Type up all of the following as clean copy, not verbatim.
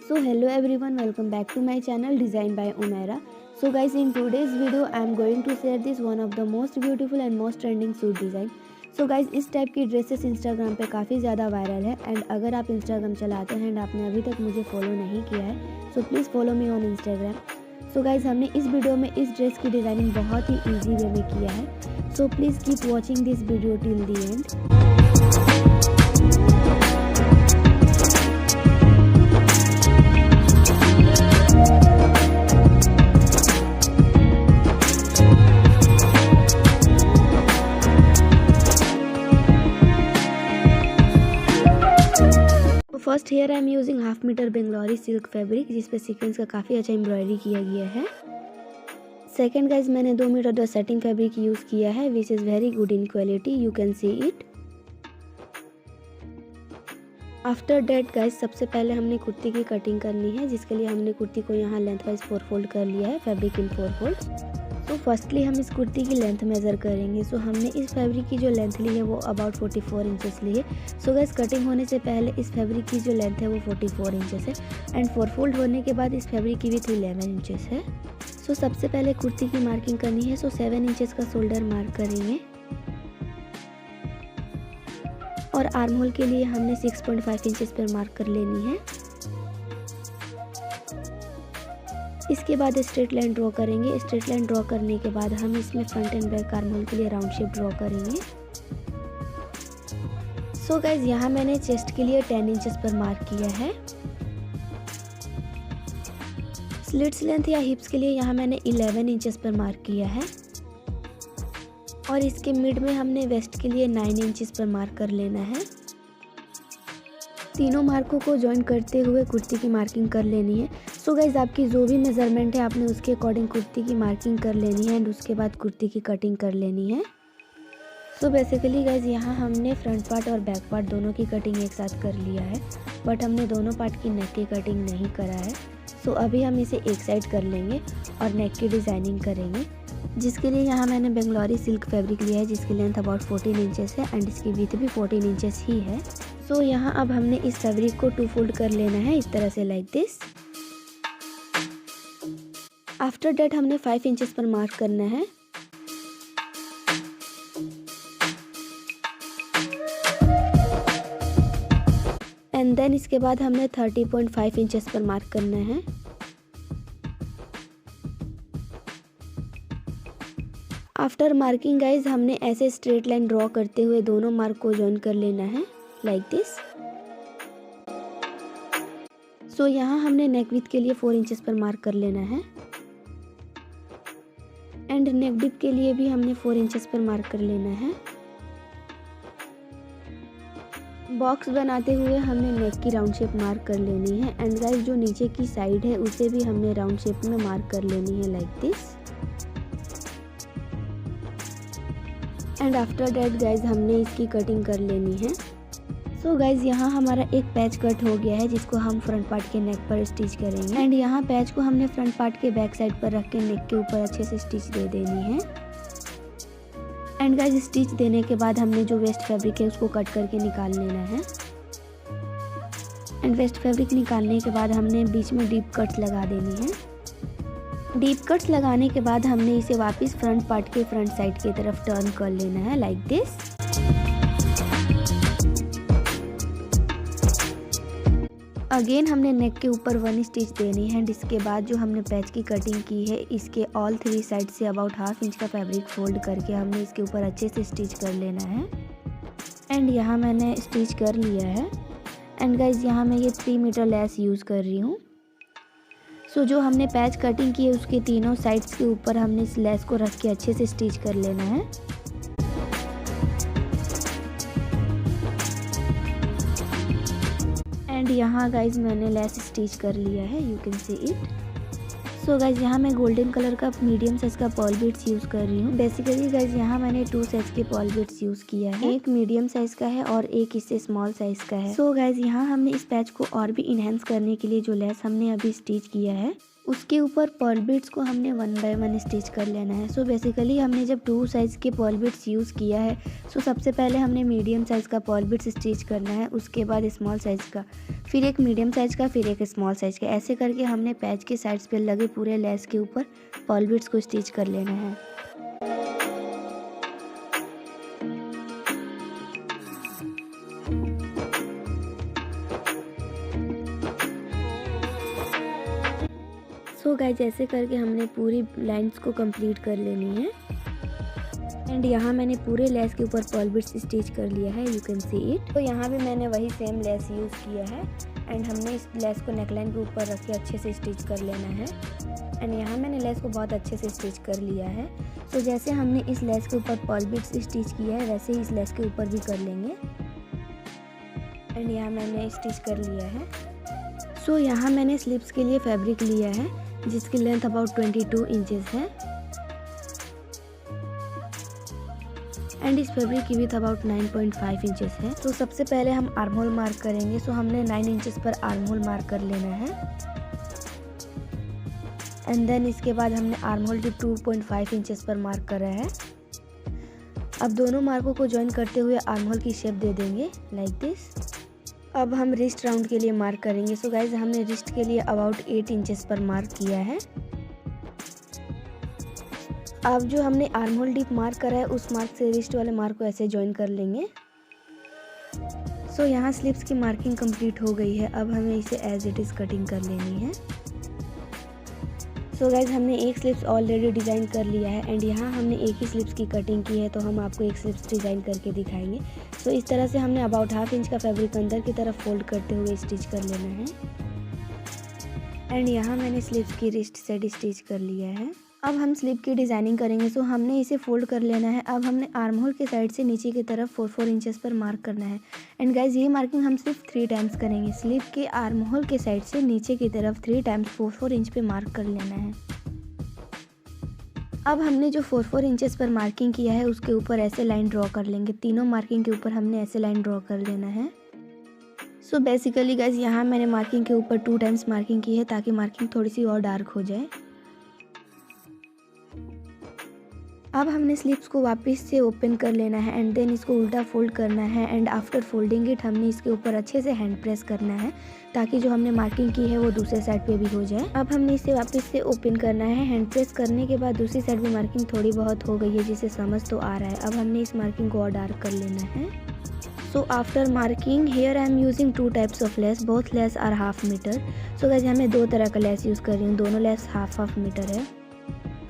So hello everyone, welcome back to my channel Design by Umaira. So guys, in today's video I am going to share this one of the most beautiful and most trending suit design. So guys, इस type की dresses Instagram पे काफ़ी ज़्यादा viral है and अगर आप Instagram चलाते हैं एंड आपने अभी तक मुझे फॉलो नहीं किया है so please follow me on Instagram. So guys, हमने इस वीडियो में इस ड्रेस की डिज़ाइनिंग बहुत ही ईजी वे में किया है। So please keep watching this video till the end. First here I am using half meter Bangalori silk fabric जिस पे सीक्वेंस का काफ़ी अच्छा एम्ब्रॉयडरी किया गया है। सेकेंड गाइज, मैंने 2 meter the satin fabric use किया है which is very good in quality, you can see it. After that guys, सबसे पहले हमने कुर्ती की कटिंग करनी है जिसके लिए हमने कुर्ती को यहाँ लेंथ वाइज 4 फोल्ड कर लिया है, फैब्रिक इन 4 फोल्ड। तो फर्स्टली हम इस कुर्ती की लेंथ मेज़र करेंगे। सो हमने इस फैब्रिक की जो लेंथ ली है वो अबाउट 44 इंचेस ली है। सो गाइस, कटिंग होने से पहले इस फैब्रिक की जो लेंथ है वो 44 इंचेस है एंड 4 फोल्ड होने के बाद इस फैब्रिक की विड्थ 11 इंचेस है। सो सबसे पहले कुर्ती की मार्किंग करनी है। सो 7 इंचेस का शोल्डर मार्क करेंगे और आर्म होल के लिए हमने 6.5 इंचेस पर मार्क कर लेनी है। इसके बाद स्ट्रेट लाइन ड्रॉ करेंगे। स्ट्रेट लाइन ड्रॉ करने के बाद हम इसमें front end back arm hole के लिए राउंड शेप ड्रॉ करेंगे। सो गाइज, यहाँ मैंने चेस्ट के लिए 10 इंचेस पर मार्क किया है। स्लिट्स लेंथ या हिप्स के लिए यहाँ मैंने 11 इंचेस पर मार्क किया है और इसके मिड में हमने वेस्ट के लिए 9 इंचेस पर मार्क कर लेना है। तीनों मार्कों को ज्वाइन करते हुए कुर्ती की मार्किंग कर लेनी है। सो गाइज, आपकी जो भी मेजरमेंट है आपने उसके अकॉर्डिंग कुर्ती की मार्किंग कर लेनी है एंड उसके बाद कुर्ती की कटिंग कर लेनी है। सो बेसिकली गाइज, यहाँ हमने फ्रंट पार्ट और बैक पार्ट दोनों की कटिंग एक साथ कर लिया है बट हमने दोनों पार्ट की नेक की कटिंग नहीं करा है। सो अभी हम इसे एक साइड कर लेंगे और नेक की डिज़ाइनिंग करेंगे जिसके लिए यहाँ मैंने बेंगलोरी सिल्क फैब्रिक लिया है जिसकी लेंथ अबाउट 14 इंचेस है एंड इसकी विड्थ भी 14 इंचेस ही है। सो यहाँ अब हमने इस फैब्रिक को 2 फोल्ड कर लेना है इस तरह से, लाइक दिस। आफ्टर डेट हमने 5 इंचेस पर मार्क करना है एंड देन इसके बाद हमने 30.5 इंचेस पर मार्क करना है। आफ्टर मार्किंग गाइज, हमने ऐसे स्ट्रेट लाइन ड्रॉ करते हुए दोनों मार्क को ज्वाइन कर लेना है, लाइक दिस। सो यहाँ हमने नेक विड्थ के लिए 4 इंचेस पर मार्क कर लेना है एंड नेक डिप के लिए भी हमने 4 इंचेस पर मार्क कर लेना है। बॉक्स बनाते हुए हमने नेक की राउंड शेप मार्क कर लेनी है एंड गाइस, जो नीचे की साइड है उसे भी हमने राउंड शेप में मार्क कर लेनी है, like this. And after that guys, हमने इसकी कटिंग कर लेनी है। सो गाइज, यहाँ हमारा एक पैच कट हो गया है जिसको हम फ्रंट पार्ट के नेक पर स्टिच करेंगे एंड यहाँ पैच को हमने फ्रंट पार्ट के बैक साइड पर रख के नेक के ऊपर अच्छे से स्टिच दे देनी है। एंड गाइज, स्टिच देने के बाद हमने जो वेस्ट फैब्रिक है उसको कट करके निकाल लेना है एंड वेस्ट फैब्रिक निकालने के बाद हमने बीच में डीप कट्स लगा देनी है। डीप कट्स लगाने के बाद हमने इसे वापस फ्रंट पार्ट के फ्रंट साइड की तरफ टर्न कर लेना है, लाइक दिस। अगेन हमने नेक के ऊपर 1 स्टिच देनी है एंड इसके बाद जो हमने पैच की कटिंग की है इसके all 3 side say about half inch का फैब्रिक फोल्ड करके हमने इसके ऊपर अच्छे से स्टिच कर लेना है एंड यहाँ मैंने स्टिच कर लिया है एंड गाइज, यहाँ मैं ये 3 मीटर लेस यूज़ कर रही हूँ। सो जो हमने पैच कटिंग की है उसके तीनों साइड्स के ऊपर हमने इस लेस को रख के अच्छे से स्टिच कर लेना है। एंड यहाँ गाइज मैंने लेस स्टिच कर लिया है, you can see it. So guys, यहाँ मैं गोल्डन कलर का मीडियम साइज का पर्ल बीड्स यूज़ कर रही हूँ। बेसिकली गाइज, यहाँ मैंने 2 साइज के पर्ल बीड्स यूज़ किया है, एक मीडियम साइज का है और एक इससे स्मॉल साइज का है। सो गाइज, यहाँ हमने इस पैच को और भी इनहेंस करने के लिए जो लेस हमने अभी स्टिच किया है उसके ऊपर पर्ल बीट्स को हमने 1 बाय 1 स्टिच कर लेना है। सो बेसिकली हमने जब 2 साइज़ के पर्ल बीट्स यूज़ किया है, सो सबसे पहले हमने मीडियम साइज़ का पर्ल बीट्स स्टिच करना है, उसके बाद स्मॉल साइज़ का, फिर एक मीडियम साइज़ का, फिर एक स्मॉल साइज़ का। ऐसे करके हमने पैच के साइड्स पे लगे पूरे लेस के ऊपर पर्ल बीट्स को स्टिच कर लेना है। सो गाइस ऐसे करके हमने पूरी लाइंस को कंप्लीट कर लेनी है। एंड यहाँ मैंने पूरे लेस के ऊपर पर्ल बीट्स स्टिच कर लिया है, यू कैन सी इट। तो यहाँ भी मैंने वही सेम लेस यूज़ किया है एंड हमने इस लेस को नेकलाइन के ऊपर रख के अच्छे से स्टिच कर लेना है। एंड यहाँ मैंने लेस को बहुत अच्छे से स्टिच कर लिया है। तो जैसे हमने इस लेस के ऊपर पर्ल बीट्स स्टिच किया है, वैसे ही इस लेस के ऊपर भी कर लेंगे। एंड यहाँ मैंने स्टिच कर लिया है। सो यहाँ मैंने स्लीव्स के लिए फैब्रिक लिया है जिसकी लेंथ अबाउट 22 इंचेस है एंड इस फैब्रिक की विड्थ अबाउट 9.5 इंचेस है। तो सबसे पहले हम आर्म होल मार्क करेंगे। सो हमने 9 इंचेस पर आर्म होल मार्क कर लेना है एंड देन इसके बाद हमने आर्म होल की 2.5 इंचेस पर मार्क करा है। अब दोनों मार्कों को ज्वाइन करते हुए आर्म होल की शेप दे देंगे लाइक दिस। अब हम रिस्ट राउंड के लिए मार्क करेंगे। सो गाइज हमने रिस्ट के लिए अबाउट 8 इंचेस पर मार्क किया है। अब जो हमने आर्म होल डीप मार्क करा है उस मार्क से रिस्ट वाले मार्क को ऐसे ज्वाइन कर लेंगे। सो यहाँ स्लीव्स की मार्किंग कंप्लीट हो गई है। अब हमें इसे एज इट इज़ कटिंग कर लेनी है। सो गाइज हमने एक स्लीव्स ऑलरेडी डिज़ाइन कर लिया है एंड यहाँ हमने एक ही स्लीव्स की कटिंग की है, तो हम आपको एक स्लीव्स डिज़ाइन करके दिखाएंगे। सो इस तरह से हमने अबाउट हाफ इंच का फैब्रिक अंदर की तरफ फोल्ड करते हुए स्टिच कर लेना है एंड यहाँ मैंने स्लीव्स की रिस्ट साइड स्टिच कर लिया है। अब हम स्लीव की डिज़ाइनिंग करेंगे। सो हमने इसे फोल्ड कर लेना है। अब हमने आर्म होल के साइड से नीचे की तरफ 4-4 इंचेस पर मार्क करना है एंड गाइज ये मार्किंग हम सिर्फ 3 टाइम्स करेंगे। स्लीव के आर्म होल के साइड से नीचे की तरफ 3 टाइम्स 4-4 इंच पे मार्क कर लेना है। अब हमने जो 4-4 इंचेस पर मार्किंग किया है उसके ऊपर ऐसे लाइन ड्रॉ कर लेंगे। तीनों मार्किंग के ऊपर हमने ऐसे लाइन ड्रॉ कर लेना है। सो बेसिकली गाइज यहाँ मैंने मार्किंग के ऊपर 2 टाइम्स मार्किंग की है ताकि मार्किंग थोड़ी सी और डार्क हो जाए। अब हमने स्लीव्स को वापस से ओपन कर लेना है एंड देन इसको उल्टा फोल्ड करना है एंड आफ्टर फोल्डिंग इट हमने इसके ऊपर अच्छे से हैंड प्रेस करना है ताकि जो हमने मार्किंग की है वो दूसरे साइड पे भी हो जाए। अब हमने इसे वापस से ओपन करना है। हैंड प्रेस करने के बाद दूसरी साइड भी मार्किंग थोड़ी बहुत हो गई है जिसे समझ तो आ रहा है। अब हमने इस मार्किंग को और डार्क कर लेना है। So after marking here I am using 2 types of lace, both lace are half meter. So guys मैं 2 तरह का लेस यूज़ कर रही हूँ, दोनों लेस हाफ मीटर है।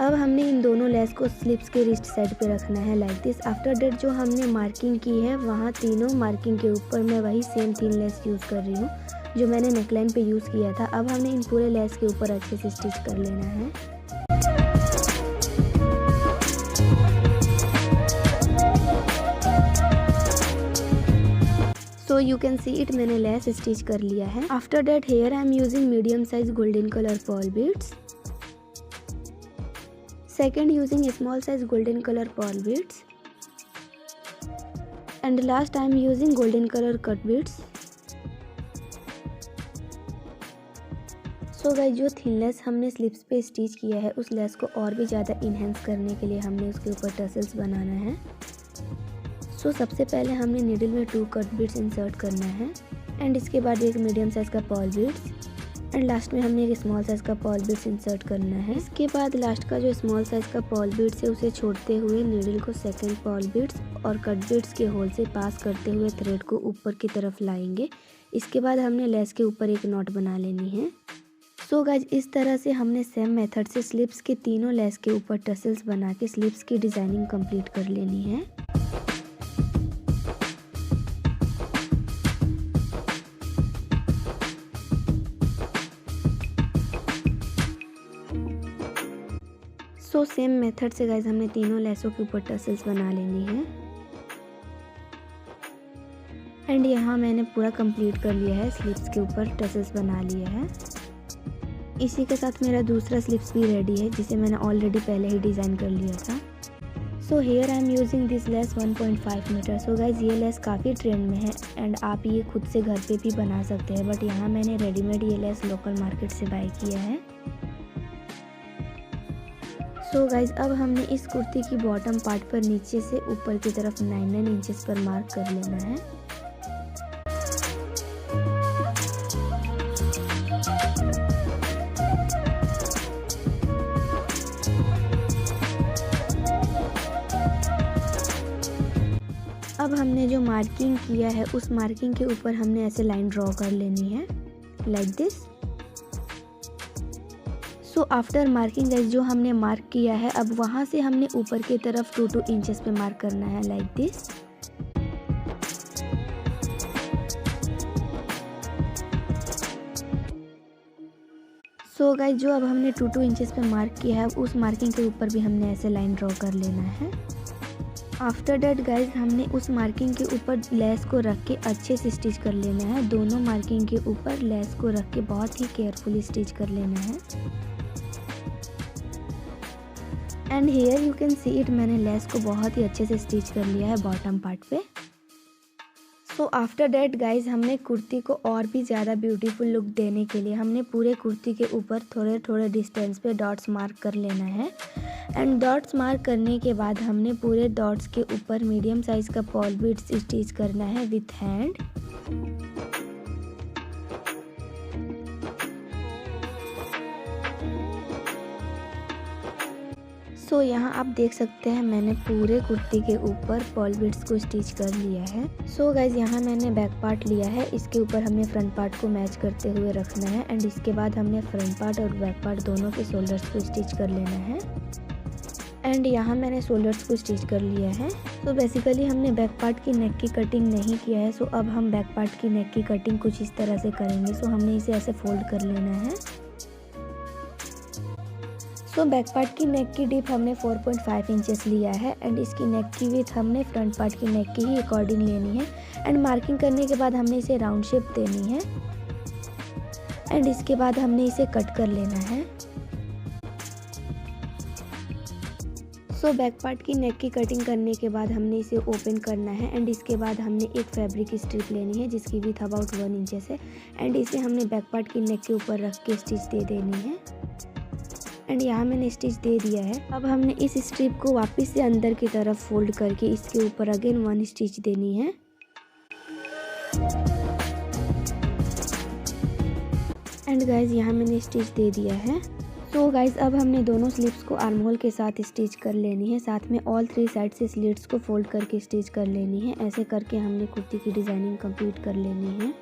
अब हमने इन दोनों लेस को स्लीव्स के रिस्ट साइड पे रखना है लाइक दिस। आफ्टर डेट जो हमने मार्किंग की है वहाँ तीनों मार्किंग के ऊपर मैं वही सेम 3 लेस यूज़ कर रही हूँ जो मैंने नेकलाइन पे यूज़ किया था। अब हमने इन पूरे लेस के ऊपर अच्छे से स्टिच कर लेना है। So you can see it, मैंने लेस स्टिच कर लिया है। After that here I am using medium size golden colour pearl beads. Second using small size golden color pearl beads and last I am using golden color cut beads. So guys जो thin less हमने sleeves पे stitch किया है उस less को और भी ज़्यादा इन्हेंस करने के लिए हमने उसके ऊपर टसल्स बनाना है। सो सबसे पहले हमने नीडल में 2 कट बीड्स इंसर्ट करना है एंड इसके बाद एक मीडियम साइज का पर्ल बीड्स एंड लास्ट में हमने एक स्मॉल साइज़ का पर्ल बीड्स इंसर्ट करना है। इसके बाद लास्ट का जो स्मॉल साइज़ का पर्ल बीड्स है उसे छोड़ते हुए नीडल को सेकंड पर्ल बीड्स और कट बीड्स के होल से पास करते हुए थ्रेड को ऊपर की तरफ लाएंगे। इसके बाद हमने लेस के ऊपर एक नॉट बना लेनी है। सो गाइज इस तरह से हमने सेम मेथड से स्लीव्स के तीनों लेस के ऊपर टसल्स बना के स्लीव्स की डिज़ाइनिंग कंप्लीट कर लेनी है। सो सेम मेथड से गाइज हमने तीनों लेसों के ऊपर टसल्स बना लेनी है एंड यहाँ मैंने पूरा कंप्लीट कर लिया है, स्लीव्स के ऊपर टसल्स बना लिया है। इसी के साथ मेरा दूसरा स्लीव्स भी रेडी है जिसे मैंने ऑलरेडी पहले ही डिज़ाइन कर लिया था। So here I am using this lace 1.5 meter. So guys ये लेस काफ़ी ट्रेंड में है एंड आप ये खुद से घर पे भी बना सकते हैं, बट यहाँ मैंने रेडीमेड ये लेस लोकल मार्केट से बाय किया है। सो गाइज अब हमने इस कुर्ती की बॉटम पार्ट पर नीचे से ऊपर की तरफ 9 इंचेस पर मार्क कर लेना है। अब हमने जो मार्किंग किया है उस मार्किंग के ऊपर हमने ऐसे लाइन ड्रॉ कर लेनी है like this. So after marking guys जो हमने मार्क किया है अब वहाँ से हमने ऊपर की तरफ 2 इंचेस पे मार्क करना है लाइक दिस। सो गाइस जो अब हमने 2 इंचेस पे मार्क किया है उस मार्किंग के ऊपर भी हमने ऐसे लाइन ड्रॉ कर लेना है। आफ्टर डैट गाइज हमने उस मार्किंग के ऊपर लेस को रख के अच्छे से स्टिच कर लेना है। दोनों मार्किंग के ऊपर लेस को रख के बहुत ही केयरफुली स्टिच कर लेना है। And here you can see it, मैंने लेस को बहुत ही अच्छे से स्टिच कर लिया है बॉटम पार्ट पे। सो आफ्टर डैट गाइज हमने कुर्ती को और भी ज़्यादा ब्यूटीफुल लुक देने के लिए हमने पूरे कुर्ती के ऊपर थोड़े थोड़े डिस्टेंस पे डॉट्स मार्क कर लेना है। एंड डॉट्स मार्क करने के बाद हमने पूरे डॉट्स के ऊपर मीडियम साइज़ का पॉल बीड्स स्टिच करना है विथ हैंड। सो यहाँ आप देख सकते हैं मैंने पूरे कुर्ती के ऊपर पॉल बीड्स को स्टिच कर लिया है। सो गाइज यहाँ मैंने बैक पार्ट लिया है, इसके ऊपर हमें फ्रंट पार्ट को मैच करते हुए रखना है। एंड इसके बाद हमने फ्रंट पार्ट और बैक पार्ट दोनों के शोल्डर्स को स्टिच कर लेना है। एंड यहाँ मैंने शोल्डर्स को स्टिच कर लिया है। तो बेसिकली हमने बैक पार्ट की नेक की कटिंग नहीं किया है। सो अब हम बैक पार्ट की नेक की कटिंग कुछ इस तरह से करेंगे। सो हमने इसे ऐसे फोल्ड कर लेना है। सो बैक पार्ट की नेक की डिप हमने 4.5 इंचेस लिया है। एंड इसकी नेक की विड्थ हमने फ्रंट पार्ट की नेक की ही अकॉर्डिंग लेनी है। एंड मार्किंग करने के बाद हमने इसे राउंड शेप देनी है। एंड इसके बाद हमने इसे कट कर लेना है। सो बैक पार्ट की नेक की कटिंग करने के बाद हमने इसे ओपन करना है। एंड इसके बाद हमने एक फैब्रिक स्ट्रिप लेनी है जिसकी विड्थ अबाउट 1 इंचेस है। एंड इसे हमने बैक पार्ट की नेक के ऊपर रख के स्टिच दे देनी है। एंड यहाँ मैंने स्टिच दे दिया है। अब हमने इस स्ट्रिप को वापस से अंदर की तरफ फोल्ड करके इसके ऊपर अगेन 1 स्टिच देनी है। एंड गाइज यहाँ मैंने स्टिच दे दिया है। तो गाइज अब हमने दोनों स्लीव्स को आर्म होल के साथ स्टिच कर लेनी है। साथ में ऑल 3 साइड से स्लिट्स को फोल्ड करके स्टिच कर लेनी है। ऐसे करके हमने कुर्ती की डिज़ाइनिंग कंप्लीट कर लेनी है।